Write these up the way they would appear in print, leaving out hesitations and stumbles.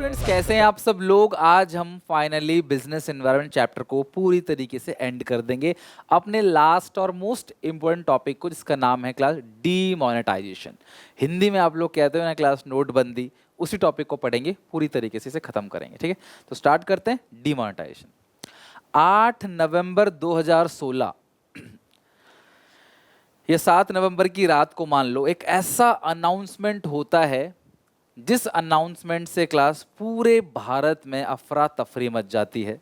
Students, कैसे हैं आप सब लोग। आज हम फाइनली बिजनेस एनवायरनमेंट चैप्टर को पूरी तरीके से एंड कर देंगे अपने लास्ट और मोस्ट इंपॉर्टेंट टॉपिक को, जिसका नाम है क्लास डीमोनेटाइजेशन। हिंदी में आप लोग कहते हो ना क्लास नोटबंदी। उसी टॉपिक को पढ़ेंगे, पूरी तरीके से इसे खत्म करेंगे। ठीक है, तो स्टार्ट करते हैं। डीमोनेटाइजेशन 8 नवंबर 2016 या 7 नवंबर की रात को मान लो एक ऐसा अनाउंसमेंट होता है जिस अनाउंसमेंट से क्लास पूरे भारत में अफरा तफरी मच जाती है।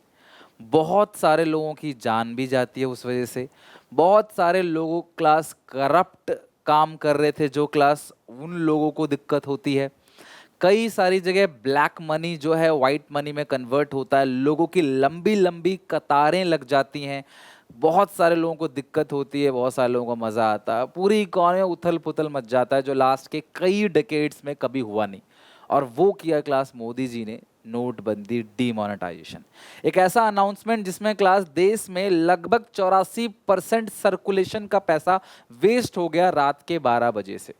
बहुत सारे लोगों की जान भी जाती है उस वजह से। बहुत सारे लोगों क्लास करप्ट काम कर रहे थे, जो क्लास उन लोगों को दिक्कत होती है। कई सारी जगह ब्लैक मनी जो है वाइट मनी में कन्वर्ट होता है, लोगों की लंबी लंबी कतारें लग जाती हैं। बहुत सारे लोगों को दिक्कत होती है, बहुत सारे लोगों को मज़ा आता है। पूरी इकॉनमी में उथल पुथल मच जाता है, जो लास्ट के कई डेकेड्स में कभी हुआ नहीं। और वो किया क्लास मोदी जी ने, नोटबंदी, डीमोनेटाइजेशन। एक ऐसा अनाउंसमेंट जिसमें क्लास देश में लगभग 84% सर्कुलेशन का पैसा वेस्ट हो गया रात के 12 बजे से।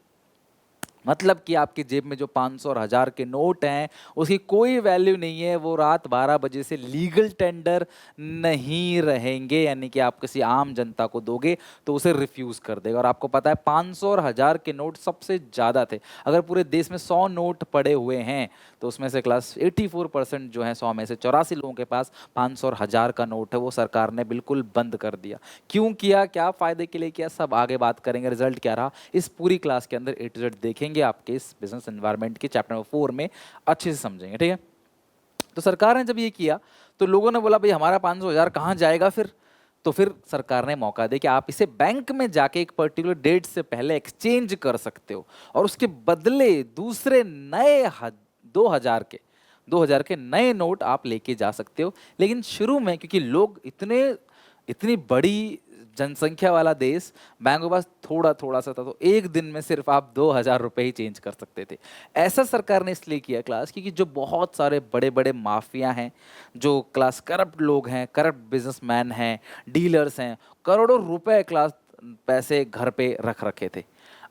मतलब कि आपकी जेब में जो 500 और 1000 के नोट हैं उसकी कोई वैल्यू नहीं है, वो रात 12 बजे से लीगल टेंडर नहीं रहेंगे। यानी कि आप किसी आम जनता को दोगे तो उसे रिफ्यूज कर देगा। और आपको पता है 500 और 1000 के नोट सबसे ज़्यादा थे। अगर पूरे देश में 100 नोट पड़े हुए हैं तो उसमें से क्लास 84% जो है, 100 में से 84 लोगों के पास 500 और 1000 का नोट है, वो सरकार ने बिल्कुल बंद कर दिया। क्यों किया, क्या फ़ायदे के लिए किया, सब आगे बात करेंगे। रिजल्ट क्या रहा इस पूरी क्लास के अंदर A to Z देखेंगे, आपके इस बिजनेस एनवायरनमेंट के चैप्टर नंबर 4 में अच्छे से समझेंगे। ठीक है, तो सरकार ने जब ये किया तो लोगों ने बोला भाई हमारा 500,000 कहाँ जाएगा फिर। तो फिर सरकार ने मौका दे कि आप इसे बैंक में जाके एक पर्टिकुलर डेट से पहले एक्सचेंज कर सकते हो और उसके बदले दूसरे नए 2000 के नए नोट आप लेके जा सकते हो। लेकिन शुरू में क्योंकि लोग इतनी बड़ी जनसंख्या वाला देश, बैंक के पास थोड़ा थोड़ा सा था, तो एक दिन में सिर्फ आप 2000 रुपये ही चेंज कर सकते थे। ऐसा सरकार ने इसलिए किया क्लास क्योंकि जो बहुत सारे बड़े बड़े माफिया हैं, जो क्लास करप्ट लोग हैं, करप्ट बिजनेसमैन हैं, डीलर्स हैं, करोड़ों रुपए क्लास पैसे घर पे रख रखे थे।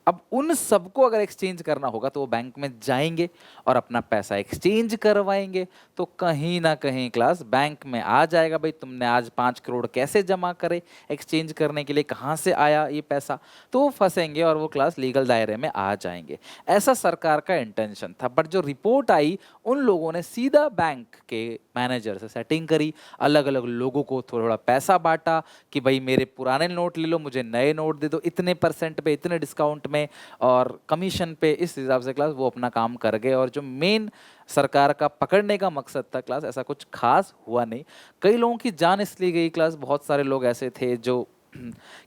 अब उन सबको अगर एक्सचेंज करना होगा तो वो बैंक में जाएंगे और अपना पैसा एक्सचेंज करवाएंगे। तो कहीं ना कहीं क्लास बैंक में आ जाएगा भाई तुमने आज 5 करोड़ कैसे जमा करे एक्सचेंज करने के लिए, कहाँ से आया ये पैसा। तो वो फंसेंगे और वो क्लास लीगल दायरे में आ जाएंगे। ऐसा सरकार का इंटेंशन था। बट जो रिपोर्ट आई, उन लोगों ने सीधा बैंक के मैनेजर से सेटिंग करी, अलग अलग लोगों को थोड़ा थोड़ा पैसा बांटा कि भाई मेरे पुराने नोट ले लो, मुझे नए नोट दे दो, इतने % पे, इतने डिस्काउंट में और कमीशन पे। इस हिसाब से क्लास वो अपना काम कर गए। और जो मेन सरकार का पकड़ने का मकसद था क्लास, ऐसा कुछ खास हुआ नहीं। कई लोगों की जान इसलिए गई क्लास, बहुत सारे लोग ऐसे थे जो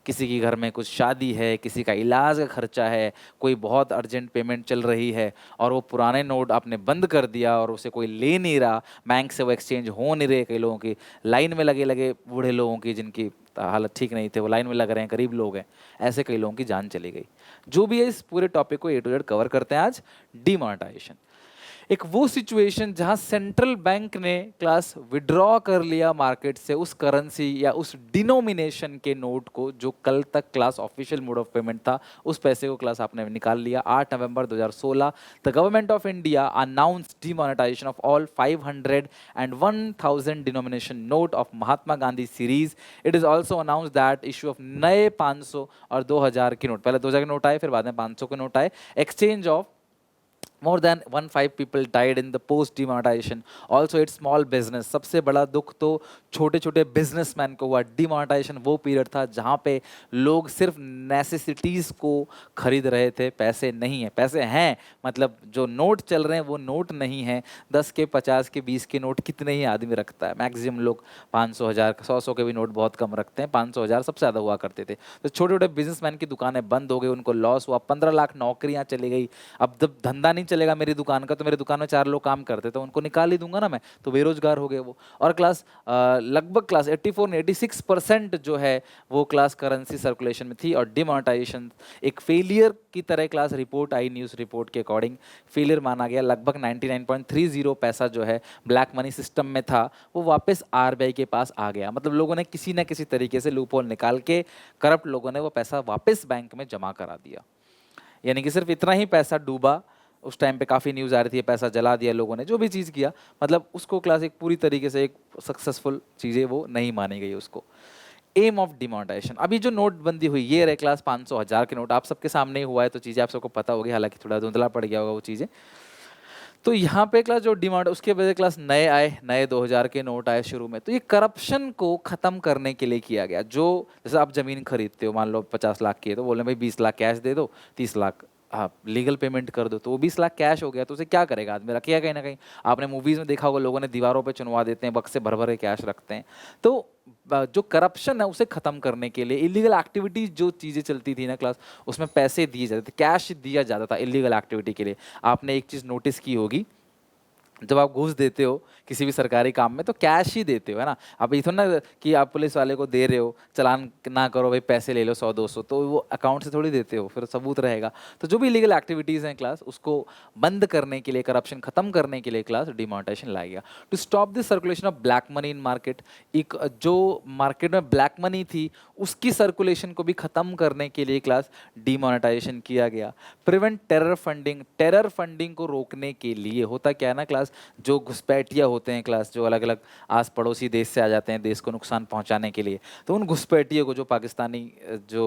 किसी की घर में कुछ शादी है, किसी का इलाज का खर्चा है, कोई बहुत अर्जेंट पेमेंट चल रही है और वो पुराने नोट आपने बंद कर दिया और उसे कोई ले नहीं रहा, बैंक से वो एक्सचेंज हो नहीं रहे। कई लोगों की लाइन में लगे लगे, बूढ़े लोगों की जिनकी हालत ठीक नहीं थे वो लाइन में लग रहे हैं, गरीब लोग हैं, ऐसे कई लोगों की जान चली गई। जो भी है, इस पूरे टॉपिक को A to Z कवर करते हैं आज। डीमोनेटाइजेशन एक वो सिचुएशन जहां सेंट्रल बैंक ने क्लास विड्रॉ कर लिया मार्केट से उस करेंसी या उस डिनोमिनेशन के नोट को, जो कल तक class official mode of payment था, उस पैसे को क्लास आपने निकाल लिया। 8 नवंबर 2016 the government of India announce demonetisation of all 500 and 1000 denomination note of Mahatma Gandhi series. It is also announce that issue of नए 500 और 2000 के नोट, पहले 2000 के नोट आए, फिर बाद में 500 के नोट आए। Exchange of more than 15 people died in the post demonetization. Also it's small business, सबसे बड़ा दुख तो छोटे छोटे बिजनेसमैन को हुआ। डिमोनेटाइजेशन वो पीरियड था जहाँ पे लोग सिर्फ नेसेसिटीज़ को खरीद रहे थे, पैसे नहीं है। पैसे हैं मतलब जो नोट चल रहे हैं वो नोट नहीं है। 10 के, 50 के, 20 के नोट कितने ही आदमी रखता है, मैक्सिमम लोग 500, 1000, 100 के भी नोट बहुत कम रखते हैं। 500, 1000 सबसे ज़्यादा हुआ करते थे। तो छोटे छोटे बिजनेसमैन की दुकानें बंद हो गई, उनको लॉस हुआ, 15 लाख नौकरियाँ चली गई। अब जब धंधा नहीं चलेगा मेरी दुकान का, तो मेरी दुकान में 4 लोग काम करते तो उनको निकाल ही दूंगा ना मैं, तो बेरोजगार हो गए वो। और क्लास लगभग क्लास 84 86% जो है वो क्लास करेंसी सर्कुलेशन में थी। और डिमोनेटाइजेशन एक फेलियर की तरह क्लास रिपोर्ट आई, न्यूज़ रिपोर्ट के अकॉर्डिंग फेलियर माना गया। लगभग 99.30 पैसा जो है ब्लैक मनी सिस्टम में था वो वापस RBI के पास आ गया। मतलब लोगों ने किसी ना किसी तरीके से लूपहोल निकाल के, करप्ट लोगों ने वो पैसा वापस बैंक में जमा करा दिया। यानी कि सिर्फ इतना ही पैसा डूबा उस टाइम पे काफ़ी न्यूज़ आ रही थी, पैसा जला दिया लोगों ने, जो भी चीज़ किया, मतलब उसको क्लास एक पूरी तरीके से एक सक्सेसफुल चीज़ें वो नहीं मानी गई उसको। एम ऑफ डिमोनेटाइजेशन, अभी जो नोटबंदी हुई ये रहे क्लास 500 1000 के नोट, आप सबके सामने ही हुआ है तो चीज़ें आप सबको पता होगी, हालांकि थोड़ा धुंधला पड़ गया होगा वो चीज़ें। तो यहाँ पे क्लास जो डिमांड, उसके वजह क्लास नए आए, नए 2000 के नोट आए शुरू में, तो ये करप्शन को खत्म करने के लिए किया गया। जो जैसे आप जमीन खरीदते हो, मान लो 50 लाख की है, तो बोले भाई 20 लाख कैश दे दो, 30 लाख आप लीगल पेमेंट कर दो, तो वो 20 लाख कैश हो गया, तो उसे क्या करेगा आदमी, रखेगा कहीं ना कहीं। आपने मूवीज में देखा होगा, लोगों ने दीवारों पे चुनवा देते हैं, बक्से भर भर के कैश रखते हैं। तो जो करप्शन है उसे खत्म करने के लिए, इलीगल एक्टिविटीज जो चीजें चलती थी ना क्लास, उसमें पैसे दिए जाते थे, कैश दिया जाता था इलीगल एक्टिविटी के लिए। आपने एक चीज नोटिस की होगी, जब आप घूस देते हो किसी भी सरकारी काम में तो कैश ही देते हो, है ना। अब ये तो ना कि आप पुलिस वाले को दे रहे हो, चालान ना करो भाई पैसे ले लो 100 200, तो वो अकाउंट से थोड़ी देते हो, फिर सबूत रहेगा। तो जो भी लीगल एक्टिविटीज़ हैं क्लास, उसको बंद करने के लिए, करप्शन खत्म करने के लिए क्लास डिमोनेटाइजेशन लाया गया to stop the circulation of black money in market. एक जो मार्केट में ब्लैक मनी थी उसकी सर्कुलेशन को भी खत्म करने के लिए क्लास डिमोनेटाइजेशन किया गया। Prevent terror funding, terror funding को रोकने के लिए होता क्या है ना क्लास, जो घुसपैठिया होते हैं क्लास, जो अलग अलग आस पड़ोसी देश से आ जाते हैं देश को नुकसान पहुंचाने के लिए, तो उन घुसपैठियों को, जो पाकिस्तानी जो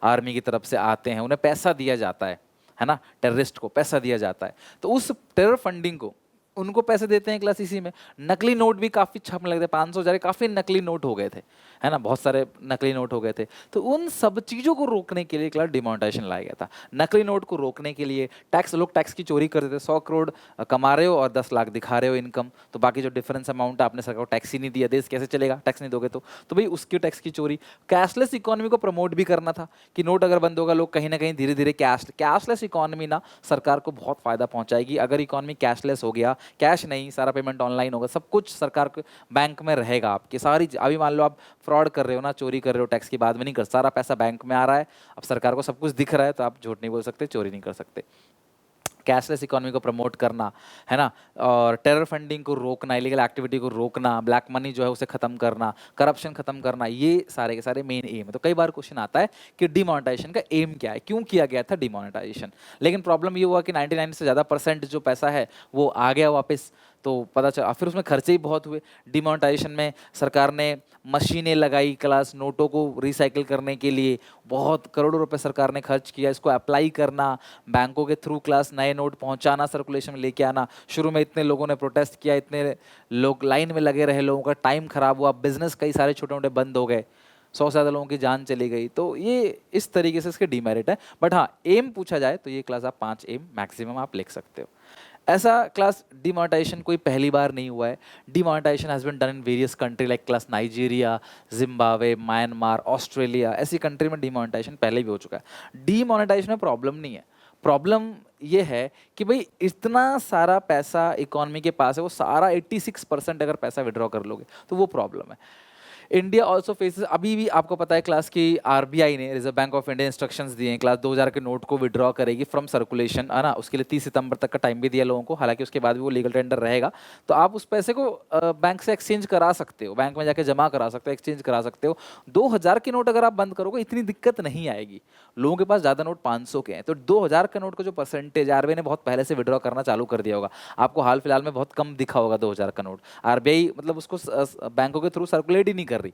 आर्मी की तरफ से आते हैं, उन्हें पैसा दिया जाता है ना, टेररिस्ट को पैसा दिया जाता है। तो उस टेरर फंडिंग को उनको पैसे देते हैं क्लास, इसी में नकली नोट भी काफ़ी छपने लगे थे, 500 हजार काफ़ी नकली नोट हो गए थे, है ना, बहुत सारे नकली नोट हो गए थे। तो उन सब चीज़ों को रोकने के लिए क्लास डिमोनेटाइजेशन लाया गया था। नकली नोट को रोकने के लिए टैक्स, लोग टैक्स की चोरी करते थे, 100 करोड़ कमा रहे हो और 10 लाख दिखा रहे हो इनकम, तो बाकी जो डिफरेंस अमाउंट है आपने सरकार को टैक्स ही नहीं दिया, देश कैसे चलेगा, टैक्स नहीं दोगे तो भाई उसकी टैक्स की चोरी। कैशलेस इकोनॉमी को प्रमोट भी करना था कि नोट अगर बंद होगा, लोग कहीं ना कहीं धीरे धीरे कैशलेस इकोनॉमी ना सरकार को बहुत फायदा पहुंचाएगी। अगर इकोनॉमी कैशलेस हो गया, कैश नहीं, सारा पेमेंट ऑनलाइन होगा, सब कुछ सरकार के बैंक में रहेगा आपकी सारी। अभी मान लो आप फ्रॉड कर रहे हो ना, चोरी कर रहे हो, टैक्स की बात में नहीं कर, सारा पैसा बैंक में आ रहा है, अब सरकार को सब कुछ दिख रहा है, तो आप झूठ नहीं बोल सकते, चोरी नहीं कर सकते। कैशलेस इकोनॉमी को प्रमोट करना, है ना, और टेरर फंडिंग को रोकना, इलीगल एक्टिविटी को रोकना, ब्लैक मनी जो है उसे खत्म करना, करप्शन खत्म करना, ये सारे के सारे मेन एम है। तो कई बार क्वेश्चन आता है कि डिमोनेटाइजेशन का एम क्या है, क्यों किया गया था डिमोनेटाइजेशन। लेकिन प्रॉब्लम ये हुआ कि 99 से ज़्यादा % जो पैसा है वो आ गया वापस, तो पता चला, फिर उसमें खर्चे ही बहुत हुए। डिमोनेटाइजेशन में सरकार ने मशीनें लगाई क्लास, नोटों को रिसाइकिल करने के लिए बहुत करोड़ों रुपए सरकार ने खर्च किया। इसको अप्लाई करना, बैंकों के थ्रू क्लास नए नोट पहुंचाना, सर्कुलेशन में लेके आना, शुरू में इतने लोगों ने प्रोटेस्ट किया, इतने लोग लाइन में लगे रहे, लोगों का टाइम खराब हुआ, बिजनेस कई सारे छोटे मोटे बंद हो गए, 100 से ज़्यादा लोगों की जान चली गई। तो ये इस तरीके से इसके डीमेरिट है। बट हाँ, एम पूछा जाए तो ये क्लास आप 5 एम मैक्सिमम आप लिख सकते हो। ऐसा क्लास डिमोनेटाइजेशन कोई पहली बार नहीं हुआ है। Demonetisation has been done in various country like class Nigeria, Zimbabwe, Myanmar, Australia, ऐसी कंट्री में डिमोनेटाइजेशन पहले भी हो चुका है। डिमोनेटाइजेशन में प्रॉब्लम नहीं है, प्रॉब्लम ये है कि भाई इतना सारा पैसा इकोनॉमी के पास है, वो सारा 86% अगर पैसा विड्रॉ कर लोगे तो वो प्रॉब्लम है। इंडिया ऑल्सो फेसेस, अभी भी आपको पता है क्लास की आरबीआई ने, reserve bank of India, instructions दिए हैं क्लास 2000 के नोट को विड्रॉ करेगी फ्रॉम सर्कुलेशन, है ना। उसके लिए 30 सितंबर तक का टाइम भी दिया लोगों को, हालांकि उसके बाद भी वो लीगल टेंडर रहेगा। तो आप उस पैसे को बैंक से एक्सचेंज करा सकते हो, बैंक में जाके जमा करा सकते हो, एक्सचेंज करा सकते हो। 2000 के नोट अगर आप बंद करोगे इतनी दिक्कत नहीं आएगी, लोगों के पास ज़्यादा नोट 500 के हैं, तो 2000 के नोट का जो परसेंटेज आरबीआई ने बहुत पहले से विड्रॉ करना चालू कर दिया होगा, आपको हाल फिलहाल में बहुत कम दिखा होगा 2000 का नोट। आरबीआई मतलब उसको बैंकों के थ्रू सर्कुलेट ही नहीं कर रही,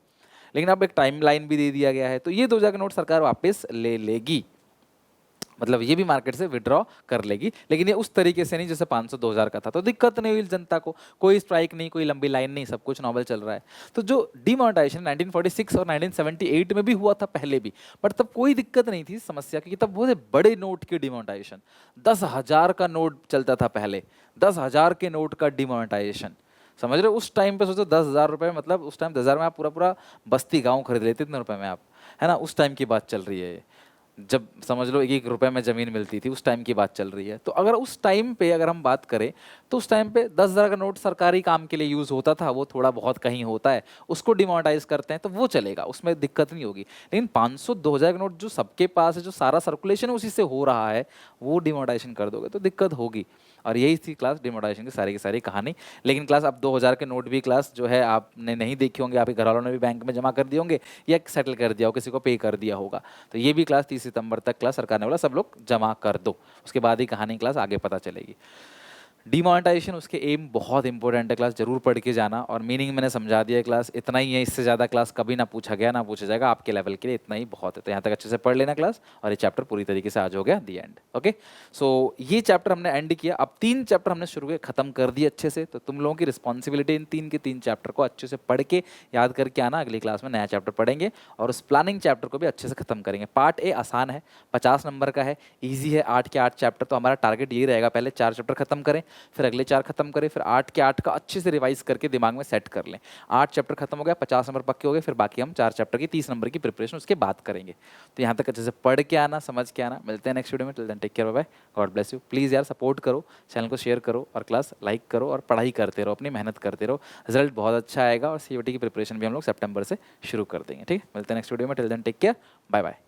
लेकिन अब एक टाइमलाइन भी दे दिया गया है, तो ये 2000 का नोट सरकार वापस ले लेगी, मतलब ये भी मार्केट से विड्रॉ कर लेगी, लेकिन ये उस तरीके से नहीं जैसे 500 2000 का था। तो दिक्कत नहीं हुई जनता को, कोई स्ट्राइक नहीं, कोई लंबी लाइन नहीं, सब कुछ नॉर्मल चल रहा है। तो जो डिमोनेटाइजेशन 1946 और 1978 में भी हुआ था पहले भी, बट तब कोई दिक्कत नहीं थी समस्या, क्योंकि तब बहुत बड़े नोट की डिमोनेटाइजेशन, 10,000 का नोट चलता था पहले, 10,000 के नोट का डिमोनेटाइजेशन, समझ रहे हो। उस टाइम पे सोचो 10,000 रुपये, मतलब उस टाइम 10,000 में आप पूरा पूरा बस्ती गांव खरीद लेते, इतने रुपए में आप, है ना। उस टाइम की बात चल रही है ये, जब समझ लो 1-1 रुपए में ज़मीन मिलती थी, उस टाइम की बात चल रही है। तो अगर उस टाइम पे अगर हम बात करें तो उस टाइम पे 10,000 का नोट सरकारी काम के लिए यूज़ होता था, वो थोड़ा बहुत कहीं होता है, उसको डिमोनेटाइज करते हैं तो वो चलेगा, उसमें दिक्कत नहीं होगी। लेकिन 500 2000 का नोट जो सबके पास है, जो सारा सर्कुलेशन है उसी से हो रहा है, वो डिमोनेटाइजेशन कर दोगे तो दिक्कत होगी। और यही थी क्लास डिमोनेटाइजेशन की सारी कहानी। लेकिन क्लास अब 2000 के नोट भी क्लास जो है आपने नहीं देखी होंगे, आपके घर वालों ने भी बैंक में जमा कर दिए होंगे या सेटल कर दिया हो, किसी को पे कर दिया होगा। तो ये भी क्लास 30 सितंबर तक क्लास सरकार ने बोला सब लोग जमा कर दो, उसके बाद ही कहानी क्लास आगे पता चलेगी। डिमोनेटाइजेशन, उसके एम बहुत इंपॉर्टेंट है क्लास, जरूर पढ़ के जाना। और मीनिंग मैंने समझा दिया, क्लास इतना ही है, इससे ज़्यादा क्लास कभी ना पूछा गया ना पूछा जाएगा, आपके लेवल के लिए इतना ही बहुत है। तो यहाँ तक अच्छे से पढ़ लेना क्लास, और ये चैप्टर पूरी तरीके से आज हो गया दी एंड। ओके, सो ये चैप्टर हमने एंड किया। अब 3 चैप्टर हमने शुरू किए, खत्म कर दिए अच्छे से। तो तुम लोगों की रिस्पॉन्सिबिलिटी इन 3 के 3 चैप्टर को अच्छे से पढ़ के याद करके आना। अगली क्लास में नया चैप्टर पढ़ेंगे और उस प्लानिंग चैप्टर को भी अच्छे से खत्म करेंगे। पार्ट ए आसान है, 50 नंबर का है, ईजी है, 8 के 8 चैप्टर। तो हमारा टारगेट यही रहेगा, पहले 4 चैप्टर खत्म करें, फिर अगले 4 खत्म करें, फिर 8 के 8 का अच्छे से रिवाइज करके दिमाग में सेट कर लें। 8 चैप्टर खत्म हो गया, 50 नंबर पक्के हो गए, फिर बाकी हम 4 चैप्टर की 30 नंबर की प्रिपरेशन उसके बाद करेंगे। तो यहाँ तक अच्छे से पढ़ के आना, समझ के आना। मिलते हैं नेक्स्ट वीडियो में, till then take care, bye bye, God bless you. Please यार सपोर्ट करो, चैनल को शेयर करो और क्लास लाइक करो और पढ़ाई करते रहो, अपनी मेहनत करते रहो। रिजल्ट बहुत अच्छा आएगा और सीयूईटी की प्रिपरेशन भी हम लोग सितंबर से शुरू कर देंगे। ठीक है, मिलते हैं नेक्स्ट वीडियो में, till then take care, bye bye.